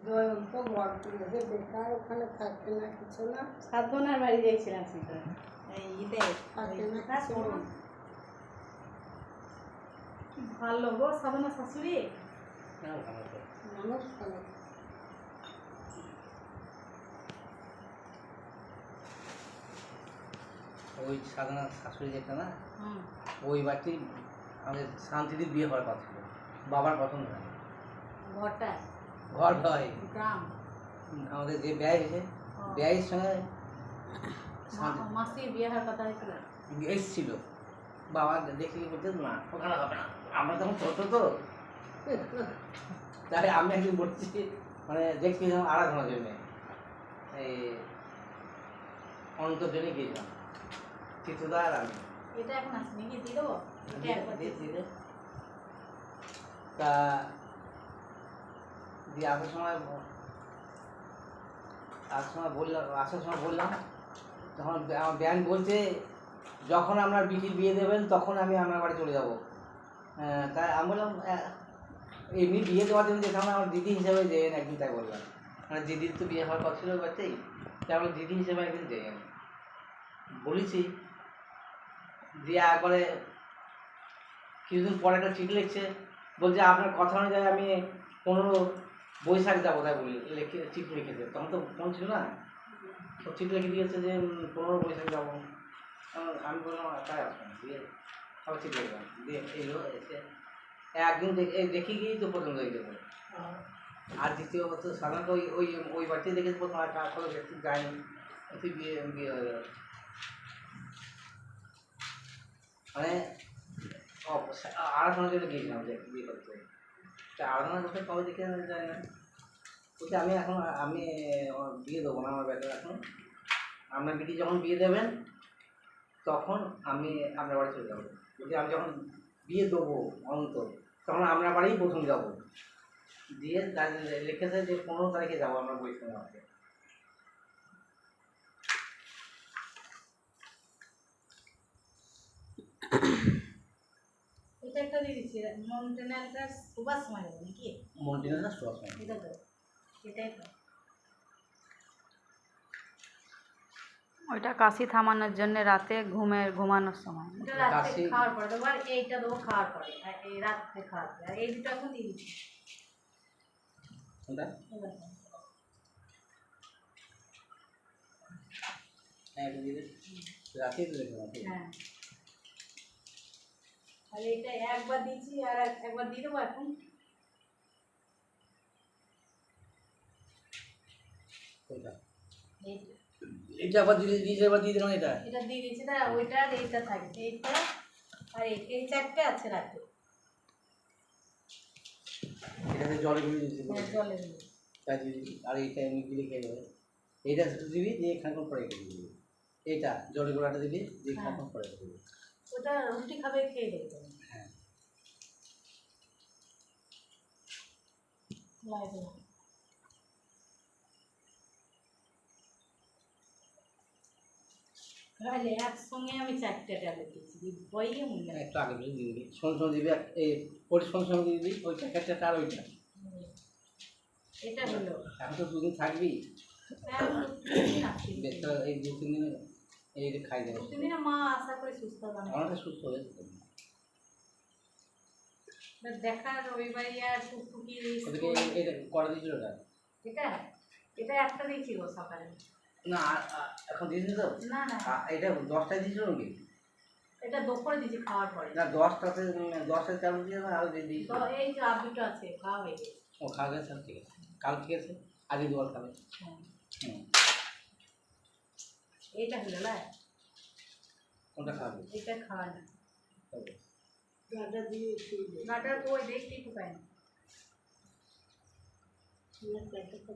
জয়ন্ত ঘর তুলেছে বেকার, ওখানে থাকে না কিছু না। সাধনার বাড়ি গিয়েছিলাম সেটা এই ঈদে থাকে না কিছু না। কি ভালো গো সাধনা শাশুড়ি। মানুষ ভালো। ওই সাধনা শাশুড়ি যেটা না, ওই বাড়িতে আমাদের শান্তিদির বিয়ে হওয়ার কথা ছিল, বাবার পছন্দ হয়। ঘরটা ঘর হয় গ্রাম, আমাদের যে ব্যয় হয়েছে, ব্যয়ের সঙ্গে মাসি বিয়ে হওয়ার কথা হয়েছিল, এসেছিল। বাবা দেখে কি বলতে না ওখানে হবে না, আমরা তখন ছোটো তো। তাই আমি একদিন বলছি, মানে দেখছি যখন আরাধনার জন্যে এই অন্তর জন্যে গিয়েছিলাম চিত্রদা আর আমি। এটা এখন আছে নাকি দিয়ে দেবো? তা দিয়ে আসার সময় বললাম তখন আমার ব্যাংক বলছে যখন আপনার বিটির বিয়ে দেবেন তখন আমি আপনার বাড়ি চলে যাবো। তাই আমি বললাম এমনি বিয়ে দেওয়ার জন্য যেতাম আমার দিদি হিসেবে যেন একদিন, তাই বললাম। মানে দিদির তো বিয়ে হওয়ার কথা ছিল বাচ্চাই, তাই আমার দিদি হিসেবে একদিন যাই আমি বলেছি। দিয়ে একবারে কিছুদিন পরে একটা চিঠি লিখছে, বলছে আপনার কথা অনুযায়ী আমি 15 বৈশাখ যাবো, তাই বলি চিঠি লিখেছে। তখন তো ফোন ছিল না, তো চিঠি লিখে দিয়েছে যে 15 বৈশাখ যাবো। আমি বললাম তাই আসবেন, দিয়ে আবার চিঠি লিখলাম, দিয়ে এলো এসে একদিন দেখি গিয়েই তো পছন্দ হয়ে যাবে। আর দ্বিতীয় হচ্ছে সাধারণত ওই বাড়িতে দেখেছি প্রথম, আর কার কোনো ব্যক্তি যায়নি, বিয়ে হয়ে গেল। মানে আরাধনার জন্য গিয়েছিলাম যে বিয়ে করতে, তা আরাধনা করতে কবে দেখে যায় না, বলছে আমি বিয়ে দেবো না আমার ব্যাপারে এখন, আপনার বিটি যখন বিয়ে দেবেন তখন আমি আপনার বাড়ি চলে যাবো। বলছি আমি যখন বিয়ে দেবো অন্তর তখন আপনার বাড়িই প্রথম যাবো। দিয়ে লিখেছে যে 15 তারিখে যাবো আমরা বৈষ্ণব মাঠে। এটা একটা দিয়ে দিচ্ছি, মন্টেনারটা সুবাস সময় যাবে নাকি? মন্টেনারটা সুবাস সময় এটা তো এটাই তো, ওইটা কাশি থামানোর জন্য রাতে ঘুমানোর সময়। এটা রাতে খাওয়ার পরে দেবো, আর এইটা দেবো খাওয়ার পরে, আর এই রাত্রে খাওয়ার পরে, আর এই দুটো এখন দিয়ে দিচ্ছি। হ্যাঁ, আর এইটা একবার দিয়েছি আর একবার দিয়ে দেবো এখন। এটা আবার দিয়েছে, এবার দিয়ে দিলাম। এটা দিয়ে দিয়েছি না, ওইটা আর এইটা থাকবে, এইটা আর এই চারটে আছে রাতে। এটাতে জলে গুলি দিচ্ছি, জলে তাই দিবি। আর এইটা এমনি গিলে খেয়ে যাবে, এইটা দিবি দিয়ে খানিক্ষণ পরে রেখে দিবি। এইটা জলে গোড়াটা দিবি দিয়ে খানিক্ষণ পরে রেখে দিবি। ওটা রুটি খাবে খেয়ে দেবে। হ্যাঁ, তাহলে একসঙ্গে আমি 4টে ট্যাবলেট দিচ্ছি, বইয়ে মূল্য একটু আগে দিয়ে দিবি, সঙ্গে দিবি, এই পরিশ্রমের সঙ্গে দিয়ে দিবি ওই প্যাকেটটা আর ওইটা। এটা হলো এখন তো 2 দিন থাকবি, এই 2-3 দিনে এইটা খাই দেবো। 2-3 দিনে মা আশা করি সুস্থ হবে, অনেকটা সুস্থ হয়ে যাবে। দেখা রবিবারই আর টুকটুকি এটা কটা দিয়েছিল ওটা? এটা একটা দিয়েছি গো সকালে। না এখন দিয়েছিল তো? না না, এটা 10টায় দিয়েছিল নাকি? এটা দুপুরে দিয়েছি খাওয়ার পরে। না 10টায় চালু দিয়ে আরও দিয়ে দিয়েছি। তো এই যে আর দুটো আছে, খাওয়া হয়ে গেছে। ও খাওয়া গেছে, ঠিক আছে, কাল ঠিক আছে, আজকে দুবার খাবে। হ্যাঁ, এইটা হলো না, কোনটা খাবে? এটা খাওয়া না, তবে গাটা দিয়ে গাটার ওই দেখতেই তো পাই না। গাটা তো